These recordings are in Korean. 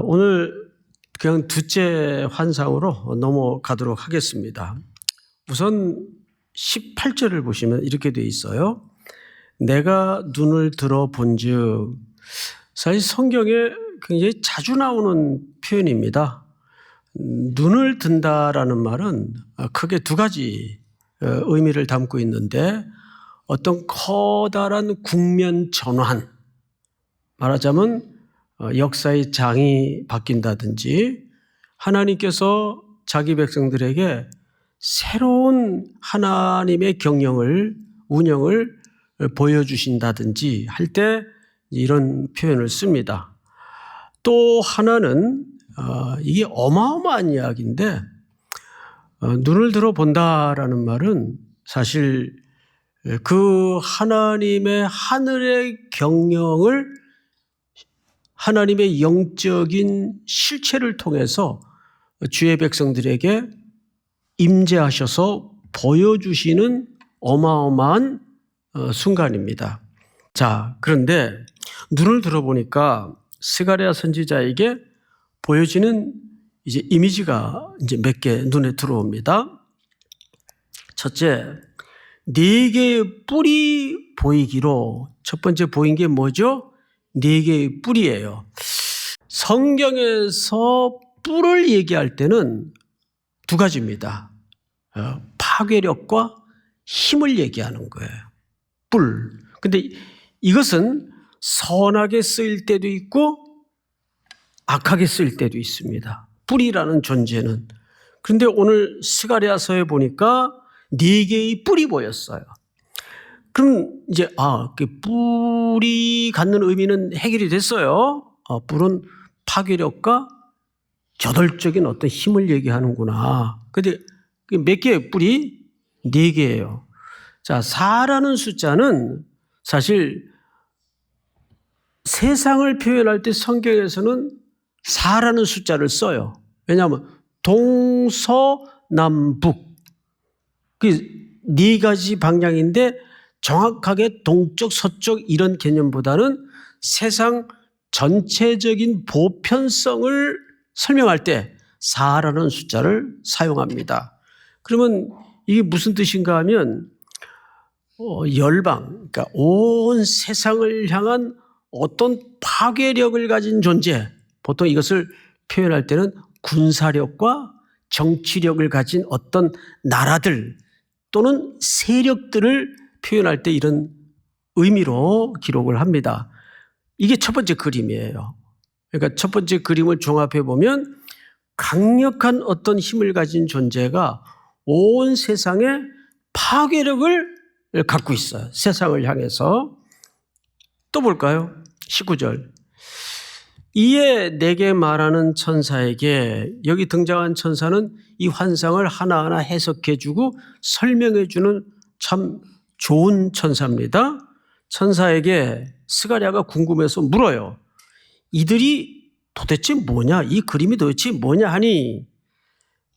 오늘 그냥 둘째 환상으로 넘어가도록 하겠습니다. 우선 18절을 보시면 이렇게 되어 있어요. 내가 눈을 들어본즉, 사실 성경에 굉장히 자주 나오는 표현입니다. 눈을 든다라는 말은 크게 두 가지 의미를 담고 있는데, 어떤 커다란 국면 전환, 말하자면 역사의 장이 바뀐다든지 하나님께서 자기 백성들에게 새로운 하나님의 경영을, 운영을 보여주신다든지 할 때 이런 표현을 씁니다. 또 하나는 이게 어마어마한 이야기인데, 눈을 들어본다라는 말은 사실 그 하나님의 하늘의 경영을 하나님의 영적인 실체를 통해서 주의 백성들에게 임재하셔서 보여주시는 어마어마한 순간입니다. 자, 그런데 눈을 들어보니까 스가랴 선지자에게 보여지는 이제 이미지가 이제 몇 개 눈에 들어옵니다. 첫째, 4개의 뿔이 보이기로. 첫 번째 보인 게 뭐죠? 4개의 뿔이에요. 성경에서 뿔을 얘기할 때는 두 가지입니다. 파괴력과 힘을 얘기하는 거예요. 뿔. 근데 이것은 선하게 쓰일 때도 있고 악하게 쓰일 때도 있습니다. 뿔이라는 존재는. 그런데 오늘 스가랴서에 보니까 4개의 뿔이 보였어요. 그럼 이제 그 뿔이 갖는 의미는 해결이 됐어요. 뿔은 파괴력과 저돌적인 어떤 힘을 얘기하는구나. 근데 몇 개의 뿔이? 4개예요. 자, 4라는 숫자는 사실 세상을 표현할 때 성경에서는 4라는 숫자를 써요. 왜냐하면 동서남북, 그 4가지 방향인데 정확하게 동쪽 서쪽 이런 개념보다는 세상 전체적인 보편성을 설명할 때 4라는 숫자를 사용합니다. 그러면 이게 무슨 뜻인가 하면 열방, 그러니까 온 세상을 향한 어떤 파괴력을 가진 존재, 보통 이것을 표현할 때는 군사력과 정치력을 가진 어떤 나라들 또는 세력들을 표현할 때 이런 의미로 기록을 합니다. 이게 첫 번째 그림이에요. 그러니까 첫 번째 그림을 종합해 보면 강력한 어떤 힘을 가진 존재가 온 세상에 파괴력을 갖고 있어요. 세상을 향해서. 또 볼까요? 19절. 이에 내게 말하는 천사에게, 여기 등장한 천사는 이 환상을 하나하나 해석해주고 설명해주는 참 좋은 천사입니다. 천사에게 스가랴가 궁금해서 물어요. 이들이 도대체 뭐냐? 이 그림이 도대체 뭐냐 하니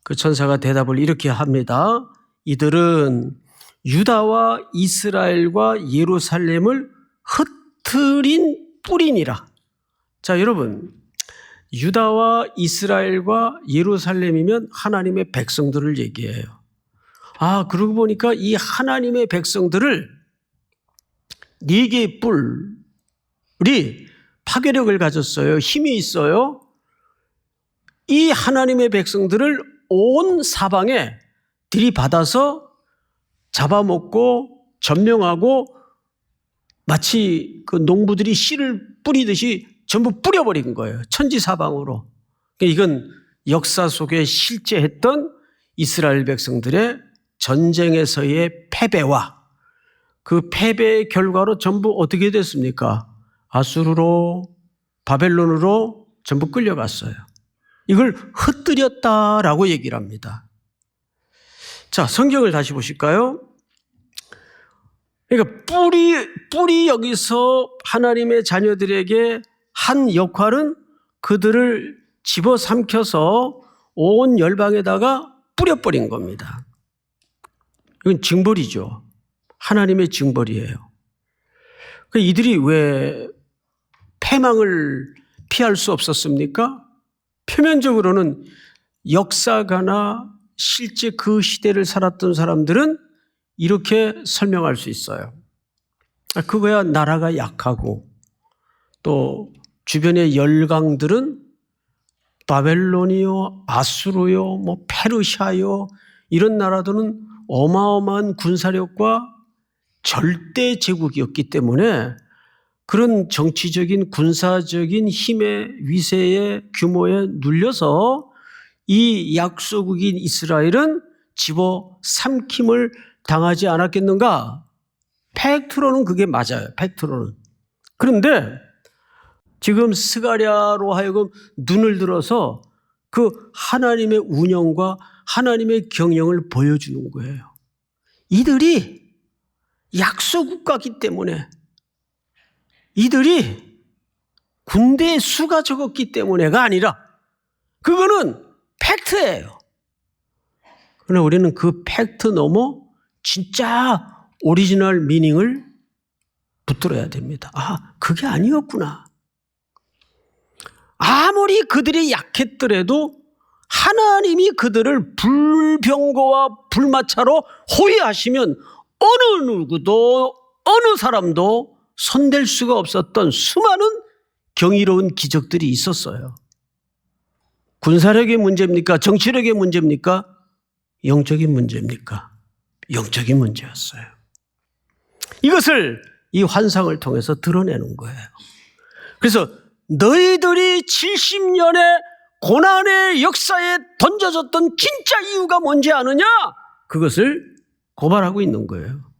그 천사가 대답을 이렇게 합니다. 이들은 유다와 이스라엘과 예루살렘을 흩트린 뿔이니라. 자, 여러분, 유다와 이스라엘과 예루살렘이면 하나님의 백성들을 얘기해요. 그러고 보니까 이 하나님의 백성들을 4개의 뿔이 파괴력을 가졌어요. 힘이 있어요. 이 하나님의 백성들을 온 사방에 들이받아서 잡아먹고 점령하고 마치 그 농부들이 씨를 뿌리듯이 전부 뿌려버린 거예요. 천지사방으로. 이건 역사 속에 실제 했던 이스라엘 백성들의 전쟁에서의 패배와 그 패배의 결과로 전부 어떻게 됐습니까? 아수르로, 바벨론으로 전부 끌려갔어요. 이걸 흩뜨렸다라고 얘기를 합니다. 자, 성경을 다시 보실까요? 그러니까 뿔이 여기서 하나님의 자녀들에게 한 역할은 그들을 집어삼켜서 온 열방에다가 뿌려버린 겁니다. 이건 징벌이죠. 하나님의 징벌이에요. 이들이 왜 피할 수 없었습니까? 표면적으로는 역사가나 실제 그 시대를 살았던 사람들은 이렇게 설명할 수 있어요. 그거야 나라가 약하고 또 주변의 열강들은 바벨론이요, 아수르요, 뭐 페르시아요 이런 나라들은 어마어마한 군사력과 절대 제국이었기 때문에 그런 정치적인 군사적인 힘의 위세의 규모에 눌려서 이 약소국인 이스라엘은 집어삼킴을 당하지 않았겠는가? 팩트로는 그게 맞아요. 팩트로는. 그런데 지금 스가랴로 하여금 눈을 들어서 그 하나님의 운영과 하나님의 경영을 보여주는 거예요. 이들이 약소국가이기 때문에 이들이 군대의 수가 적었기 때문에가 아니라 그거는 팩트예요. 그러나 우리는 그 팩트 넘어 진짜 오리지널 미닝을 붙들어야 됩니다. 아, 그게 아니었구나. 아무리 그들이 약했더라도 하나님이 그들을 불병거와 불마차로 호위하시면 어느 누구도 어느 사람도 손댈 수가 없었던 수많은 경이로운 기적들이 있었어요. 군사력의 문제입니까? 정치력의 문제입니까? 영적인 문제입니까? 영적인 문제였어요. 이것을 이 환상을 통해서 드러내는 거예요. 그래서 너희들이 70년의 고난의 역사에 던져졌던 진짜 이유가 뭔지 아느냐? 그것을 고발하고 있는 거예요.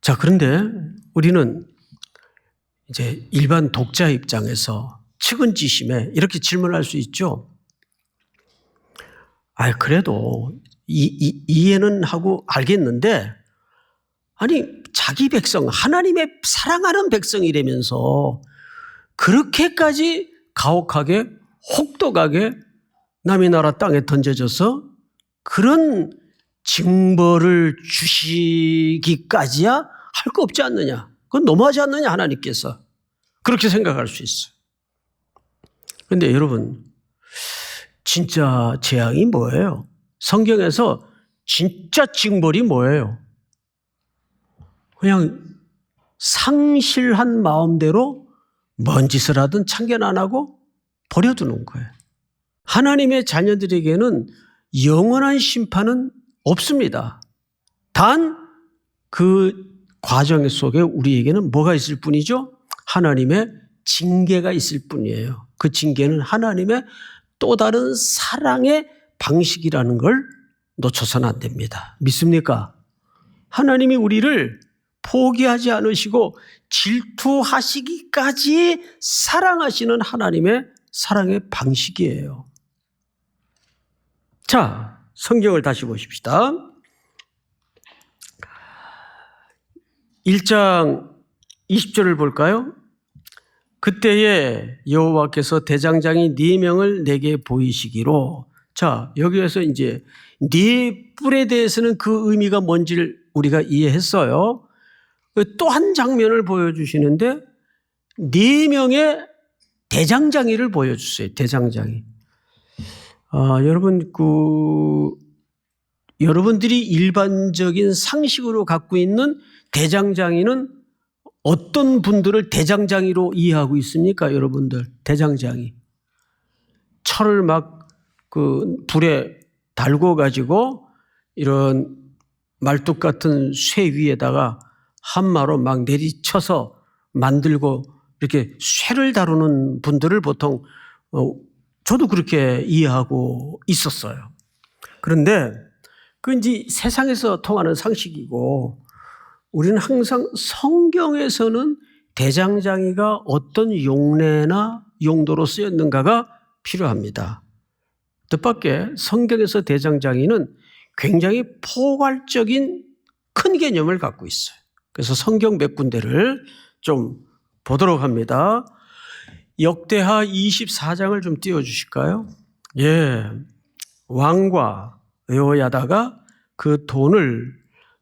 자, 그런데 우리는 이제 일반 독자 입장에서 측은지심에 이렇게 질문할 수 있죠. 아, 그래도 이해는 하고 알겠는데, 아니 자기 백성, 하나님의 사랑하는 백성이라면서 그렇게까지 가혹하게 혹독하게 남의 나라 땅에 던져져서 그런 징벌을 주시기까지야 할 거 없지 않느냐. 그건 너무하지 않느냐 하나님께서. 그렇게 생각할 수 있어요. 그런데 여러분, 진짜 재앙이 뭐예요? 성경에서 진짜 징벌이 뭐예요? 그냥 상실한 마음대로 뭔 짓을 하든 참견 안 하고 버려두는 거예요. 하나님의 자녀들에게는 영원한 심판은 없습니다. 단 그 과정 속에 우리에게는 뭐가 있을 뿐이죠? 하나님의 징계가 있을 뿐이에요. 그 징계는 하나님의 또 다른 사랑의 방식이라는 걸 놓쳐서는 안 됩니다. 믿습니까? 하나님이 우리를 포기하지 않으시고 질투하시기까지 사랑하시는 하나님의 사랑의 방식이에요. 자, 성경을 다시 보십시다. 1장 20절을 볼까요? 그때에 여호와께서 대장장이 4명을 내게 보이시기로. 자, 여기에서 이제 네 뿔에 대해서는 그 의미가 뭔지를 우리가 이해했어요. 또 한 장면을 보여주시는데 4명의 대장장이를 보여주세요. 대장장이. 여러분, 여러분들이 일반적인 상식으로 갖고 있는 대장장이는 어떤 분들을 대장장이로 이해하고 있습니까? 여러분들, 대장장이. 철을 막 불에 달고 가지고 이런 말뚝 같은 쇠 위에다가 한마로 막 내리쳐서 만들고 이렇게 쇠를 다루는 분들을 보통 저도 그렇게 이해하고 있었어요. 그런데 그 이제 세상에서 통하는 상식이고 우리는 항상 성경에서는 대장장이가 어떤 용례나 용도로 쓰였는가가 필요합니다. 뜻밖의 성경에서 대장장이는 굉장히 포괄적인 큰 개념을 갖고 있어요. 그래서 성경 몇 군데를 좀 보도록 합니다. 역대하 24장을 좀 띄워주실까요? 예, 왕과 여호야다가 그 돈을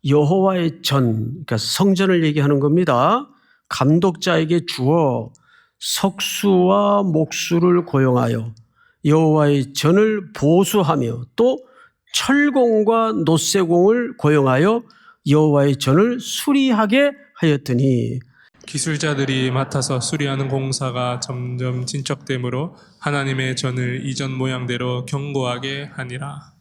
여호와의 전, 그러니까 성전을 얘기하는 겁니다. 감독자에게 주어 석수와 목수를 고용하여 여호와의 전을 보수하며 또 철공과 노쇠공을 고용하여 여호와의 전을 수리하게 하였더니 기술자들이 맡아서 수리하는 공사가 점점 진척되므로 하나님의 전을 이전 모양대로 견고하게 하니라.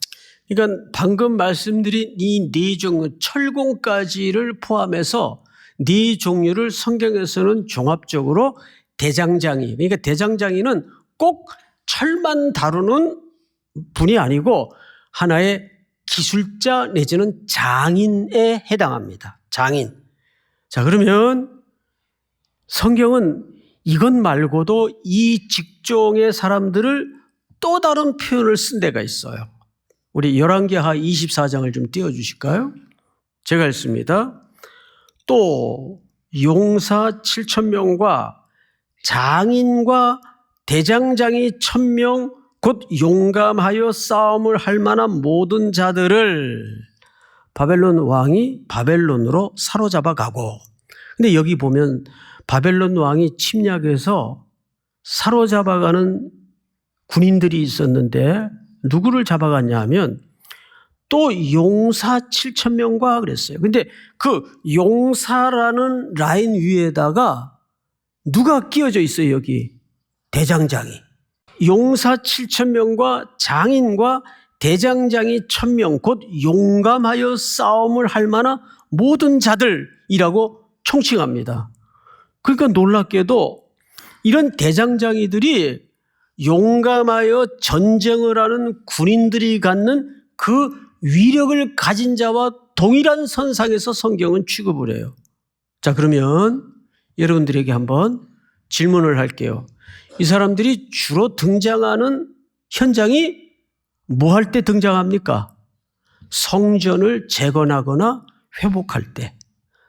그러니까 방금 말씀드린 이 네 종류, 철공까지를 포함해서 네 종류를 성경에서는 종합적으로 대장장이, 그러니까 대장장이는 꼭 철만 다루는 분이 아니고 하나의 기술자 내지는 장인에 해당합니다. 장인. 자, 그러면 성경은 이것 말고도 이 직종의 사람들을 또 다른 표현을 쓴 데가 있어요. 우리 열왕기하 24장을 좀 띄워주실까요? 제가 읽습니다. 또 용사 7,000명과 장인과 대장장이 1,000명 곧 용감하여 싸움을 할 만한 모든 자들을 바벨론 왕이 바벨론으로 사로잡아 가고, 근데 여기 보면 바벨론 왕이 침략해서 사로잡아가는 군인들이 있었는데 누구를 잡아갔냐 하면 또 용사 7,000명과 그랬어요. 근데 그 용사라는 라인 위에다가 누가 끼워져 있어요, 여기? 대장장이. 용사 7,000명과 장인과 대장장이 1,000명, 곧 용감하여 싸움을 할 만한 모든 자들이라고 총칭합니다. 그러니까 놀랍게도 이런 대장장이들이 용감하여 전쟁을 하는 군인들이 갖는 그 위력을 가진 자와 동일한 선상에서 성경은 취급을 해요. 자, 그러면 여러분들에게 한번 질문을 할게요. 이 사람들이 주로 등장하는 현장이 뭐 할 때 등장합니까? 성전을 재건하거나 회복할 때,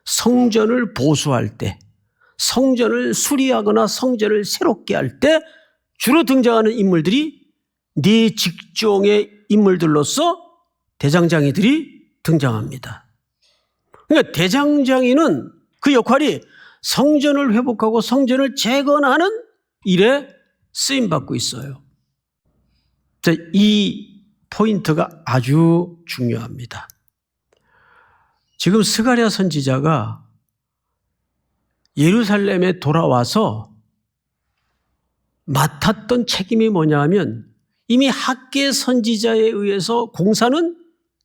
성전을 보수할 때, 성전을 수리하거나 성전을 새롭게 할 때 주로 등장하는 인물들이 네 직종의 인물들로서 대장장이들이 등장합니다. 그러니까 대장장이는 그 역할이 성전을 회복하고 성전을 재건하는 일에 쓰임받고 있어요. 자, 이 포인트가 아주 중요합니다. 지금 스가랴 선지자가 예루살렘에 돌아와서 맡았던 책임이 뭐냐 하면 이미 학개 선지자에 의해서 공사는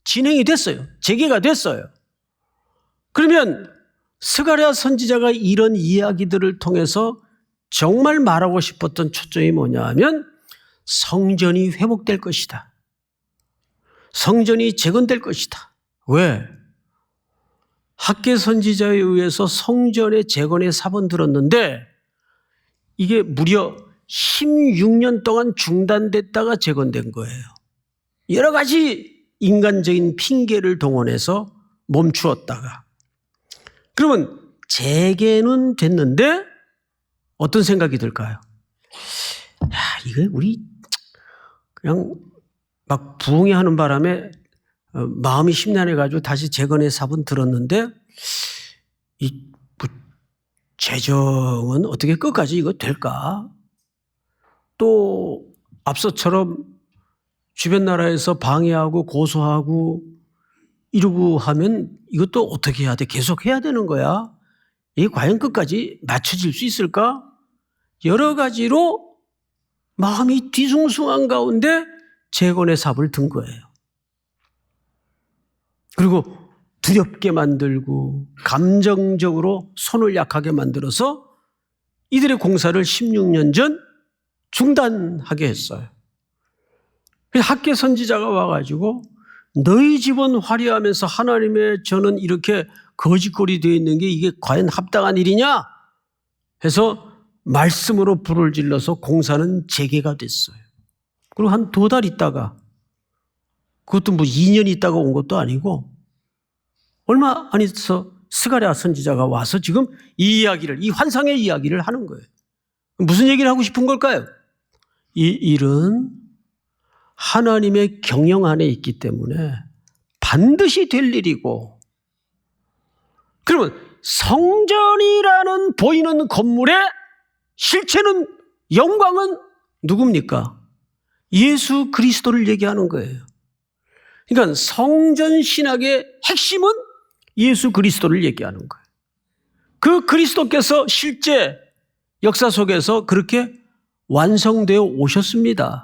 진행이 됐어요. 재개가 됐어요. 그러면 스가랴 선지자가 이런 이야기들을 통해서 정말 말하고 싶었던 초점이 뭐냐 하면 성전이 회복될 것이다. 성전이 재건될 것이다. 왜? 학개 선지자에 의해서 성전의 재건에 사본 들었는데 이게 무려 16년 동안 중단됐다가 재건된 거예요. 여러 가지 인간적인 핑계를 동원해서 멈추었다가. 그러면 재개는 됐는데 어떤 생각이 들까요? 야, 이거 우리 그냥 막 부흥회하는 바람에 마음이 심란해가지고 다시 재건의 사본 들었는데 이 재정은 어떻게 끝까지 이거 될까? 또 앞서처럼 주변 나라에서 방해하고 고소하고 이러고 하면 이것도 어떻게 해야 돼? 계속 해야 되는 거야? 이게 과연 끝까지 맞춰질 수 있을까? 여러 가지로 마음이 뒤숭숭한 가운데 재건의 삽을 든 거예요. 그리고 두렵게 만들고 감정적으로 손을 약하게 만들어서 이들의 공사를 16년 전 중단하게 했어요. 학개 선지자가 와가지고 너희 집은 화려하면서 하나님의 전은 이렇게 거짓골이 되어 있는 게 이게 과연 합당한 일이냐? 해서 말씀으로 불을 질러서 공사는 재개가 됐어요. 그리고 한 2달 있다가 그것도 뭐 2년 있다가 온 것도 아니고 얼마 안 있어서 스가랴 선지자가 와서 지금 이 이야기를, 이 환상의 이야기를 하는 거예요. 무슨 얘기를 하고 싶은 걸까요? 이 일은 하나님의 경영 안에 있기 때문에 반드시 될 일이고, 그러면 성전이라는 보이는 건물에 실체는, 영광은 누굽니까? 예수 그리스도를 얘기하는 거예요. 그러니까 성전 신학의 핵심은 예수 그리스도를 얘기하는 거예요. 그 그리스도께서 실제 역사 속에서 그렇게 완성되어 오셨습니다.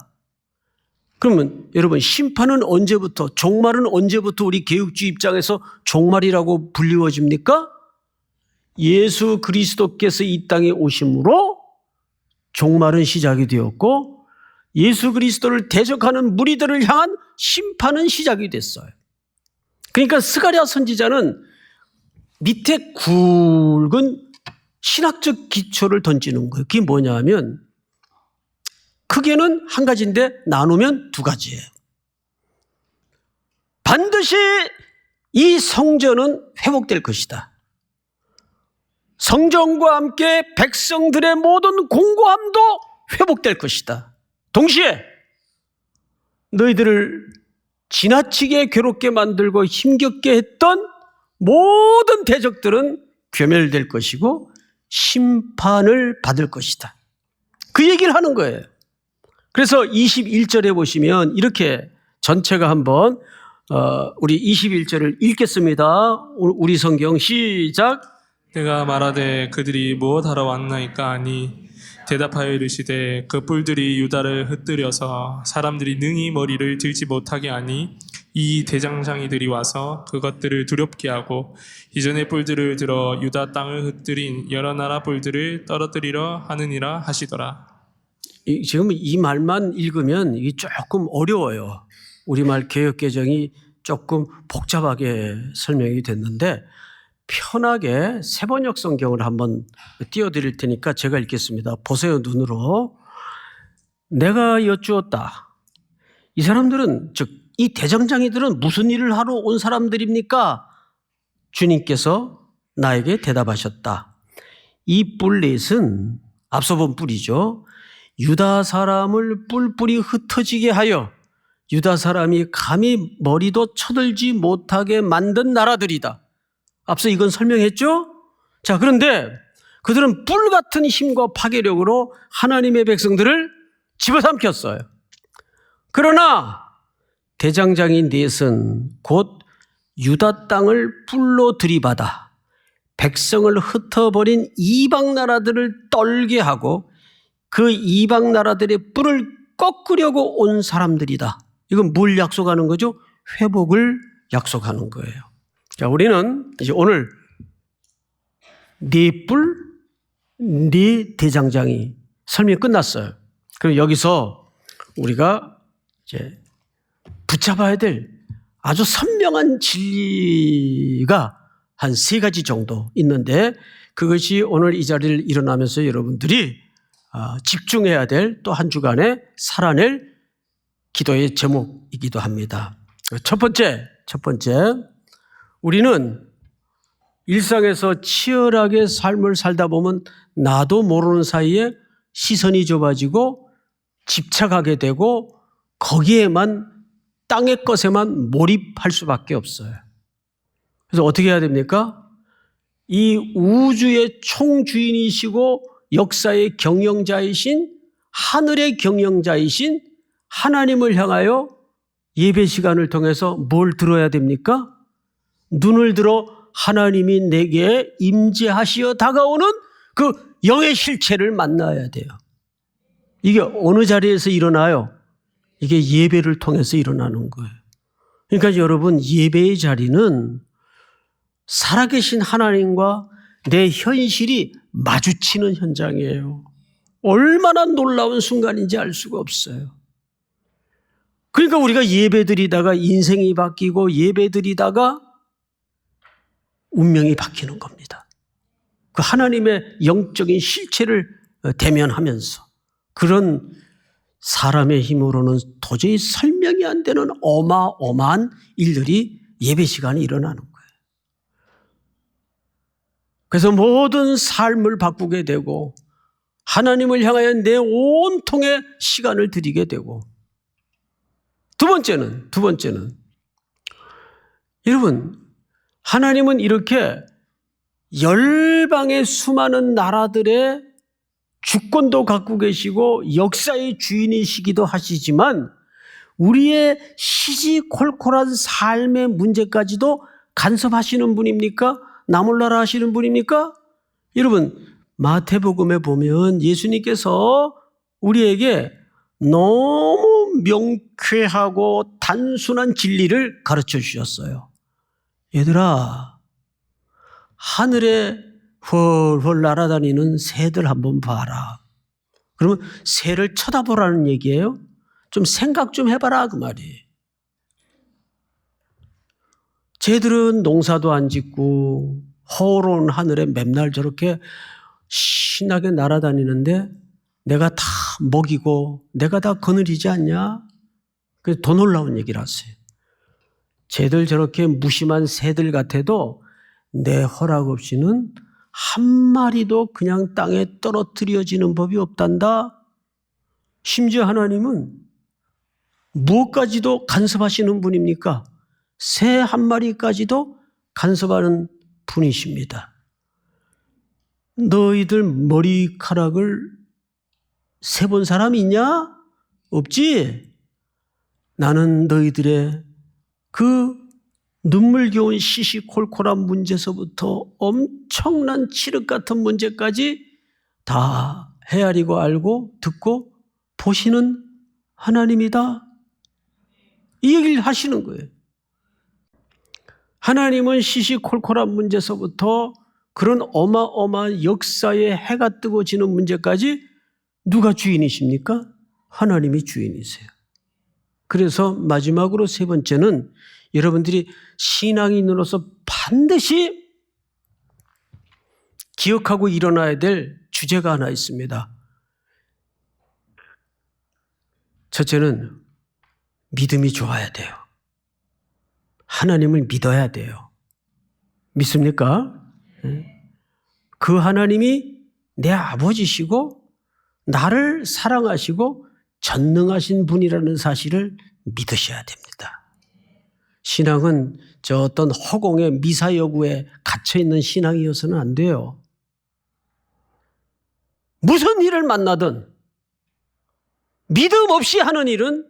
그러면 여러분, 심판은 언제부터, 종말은 언제부터 우리 개혁주의 입장에서 종말이라고 불리워집니까? 예수 그리스도께서 이 땅에 오심으로 종말은 시작이 되었고, 예수 그리스도를 대적하는 무리들을 향한 심판은 시작이 됐어요. 그러니까 스가랴 선지자는 밑에 굵은 신학적 기초를 던지는 거예요. 그게 뭐냐 하면, 크게는 한 가지인데 나누면 두 가지예요. 반드시 이 성전은 회복될 것이다. 성전과 함께 백성들의 모든 공고함도 회복될 것이다. 동시에 너희들을 지나치게 괴롭게 만들고 힘겹게 했던 모든 대적들은 괴멸될 것이고 심판을 받을 것이다. 그 얘기를 하는 거예요. 그래서 21절에 보시면 이렇게 전체가 한번 우리 21절을 읽겠습니다. 우리 성경 시작. 내가 말하되 그들이 무엇하러 왔나이까 하니 대답하여 이르시되 그 뿔들이 유다를 흩뜨려서 사람들이 능히 머리를 들지 못하게 하니 이 대장장이들이 와서 그것들을 두렵게 하고 이전의 뿔들을 들어 유다 땅을 흩뜨린 여러 나라 뿔들을 떨어뜨리려 하느니라 하시더라. 지금 이 말만 읽으면 이게 조금 어려워요. 우리말 개역개정이 조금 복잡하게 설명이 됐는데 편하게 세번역 성경을 한번 띄워드릴 테니까 제가 읽겠습니다. 보세요, 눈으로. 내가 여쭈었다. 이 사람들은, 즉 이 대장장이들은 무슨 일을 하러 온 사람들입니까? 주님께서 나에게 대답하셨다. 이 뿔렛은 앞서 본 뿔이죠. 유다 사람을 뿔뿔이 흩어지게 하여 유다 사람이 감히 머리도 쳐들지 못하게 만든 나라들이다. 앞서 이건 설명했죠? 자, 그런데 그들은 뿔 같은 힘과 파괴력으로 하나님의 백성들을 집어삼켰어요. 그러나 대장장이 넷은 곧 유다 땅을 뿔로 들이받아 백성을 흩어버린 이방 나라들을 떨게 하고 그 이방 나라들의 뿔을 꺾으려고 온 사람들이다. 이건 뭘 약속하는 거죠? 회복을 약속하는 거예요. 자, 우리는 이제 오늘 네 뿔, 네 대장장이 설명이 끝났어요. 그럼 여기서 우리가 이제 붙잡아야 될 아주 선명한 진리가 한 3가지 정도 있는데 그것이 오늘 이 자리를 일어나면서 여러분들이 집중해야 될 또 한 주간에 살아낼 기도의 제목이기도 합니다. 첫 번째, 우리는 일상에서 치열하게 삶을 살다 보면 나도 모르는 사이에 시선이 좁아지고 집착하게 되고 거기에만, 땅의 것에만 몰입할 수밖에 없어요. 그래서 어떻게 해야 됩니까? 이 우주의 총주인이시고 역사의 경영자이신, 하늘의 경영자이신 하나님을 향하여 예배 시간을 통해서 뭘 들어야 됩니까? 눈을 들어 하나님이 내게 임재하시어 다가오는 그 영의 실체를 만나야 돼요. 이게 어느 자리에서 일어나요? 이게 예배를 통해서 일어나는 거예요. 그러니까 여러분, 예배의 자리는 살아계신 하나님과 내 현실이 마주치는 현장이에요. 얼마나 놀라운 순간인지 알 수가 없어요. 그러니까 우리가 예배드리다가 인생이 바뀌고 예배드리다가 운명이 바뀌는 겁니다. 그 하나님의 영적인 실체를 대면하면서 그런 사람의 힘으로는 도저히 설명이 안 되는 어마어마한 일들이 예배 시간에 일어나는 거예요. 그래서 모든 삶을 바꾸게 되고 하나님을 향하여 내 온통의 시간을 드리게 되고 두 번째는 여러분, 하나님은 이렇게 열방의 수많은 나라들의 주권도 갖고 계시고 역사의 주인이시기도 하시지만 우리의 시시콜콜한 삶의 문제까지도 간섭하시는 분입니까? 나몰라라 하시는 분입니까? 여러분, 마태복음에 보면 예수님께서 우리에게 너무 명쾌하고 단순한 진리를 가르쳐 주셨어요. 얘들아, 하늘에 헐헐 날아다니는 새들 한번 봐라. 그러면 새를 쳐다보라는 얘기예요. 좀 생각 좀 해봐라 그 말이에요. 쟤들은 농사도 안 짓고 허로운 하늘에 맨날 저렇게 신나게 날아다니는데 내가 다 먹이고 내가 다 거느리지 않냐? 그래서 더 놀라운 얘기를 하세요. 쟤들 저렇게 무심한 새들 같아도 내 허락 없이는 한 마리도 그냥 땅에 떨어뜨려지는 법이 없단다. 심지어 하나님은 무엇까지도 간섭하시는 분입니까? 새 한 마리까지도 간섭하는 분이십니다. 너희들 머리카락을 세본 사람이 있냐? 없지? 나는 너희들의 그 눈물겨운 시시콜콜한 문제서부터 엄청난 칠흑 같은 문제까지 다 헤아리고 알고 듣고 보시는 하나님이다. 이 얘기를 하시는 거예요. 하나님은 시시콜콜한 문제서부터 그런 어마어마한 역사의 해가 뜨고 지는 문제까지 누가 주인이십니까? 하나님이 주인이세요. 그래서 마지막으로 세 번째는 여러분들이 신앙인으로서 반드시 기억하고 일어나야 될 주제가 하나 있습니다. 첫째는 믿음이 좋아야 돼요. 하나님을 믿어야 돼요. 믿습니까? 그 하나님이 내 아버지시고 나를 사랑하시고 전능하신 분이라는 사실을 믿으셔야 됩니다. 신앙은 저 어떤 허공의 미사여구에 갇혀있는 신앙이어서는 안 돼요. 무슨 일을 만나든 믿음 없이 하는 일은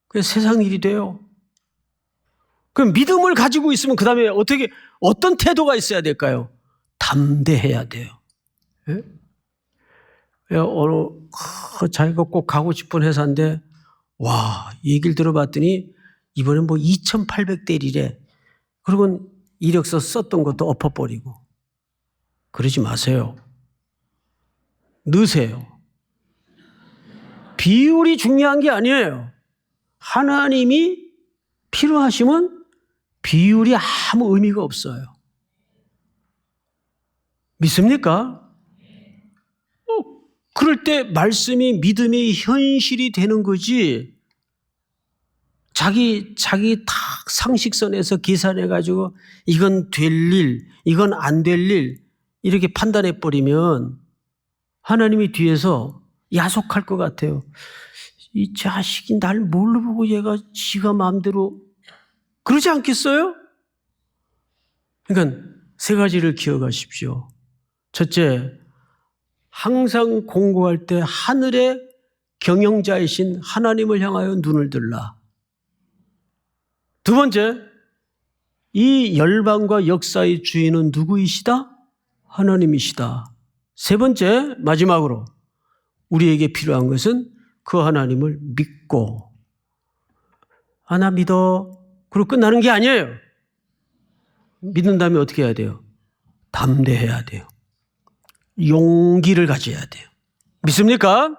그냥 세상 일이 돼요. 그럼 믿음을 가지고 있으면 그 다음에 어떤 태도가 있어야 될까요? 담대해야 돼요. 예? 자기가 꼭 가고 싶은 회사인데, 와, 얘기를 들어봤더니 이번엔 뭐 2,800대 1이래. 그리고 이력서 썼던 것도 엎어버리고. 그러지 마세요. 넣으세요. 비율이 중요한 게 아니에요. 하나님이 필요하시면 비율이 아무 의미가 없어요. 믿습니까? 그럴 때 말씀이 믿음의 현실이 되는 거지. 자기 딱 상식선에서 계산해가지고 이건 될 일, 이건 안 될 일 이렇게 판단해버리면 하나님이 뒤에서 야속할 것 같아요. 이 자식이 날 뭘로 보고 얘가 지가 마음대로 그러지 않겠어요? 그러니까 세 가지를 기억하십시오. 첫째, 항상 공고할 때 하늘의 경영자이신 하나님을 향하여 눈을 들라. 두 번째, 이 열방과 역사의 주인은 누구이시다? 하나님이시다. 세 번째, 마지막으로 우리에게 필요한 것은 그 하나님을 믿고 나 믿어. 그리고 끝나는 게 아니에요. 믿는 다음에 어떻게 해야 돼요? 담대해야 돼요. 용기를 가져야 돼요. 믿습니까?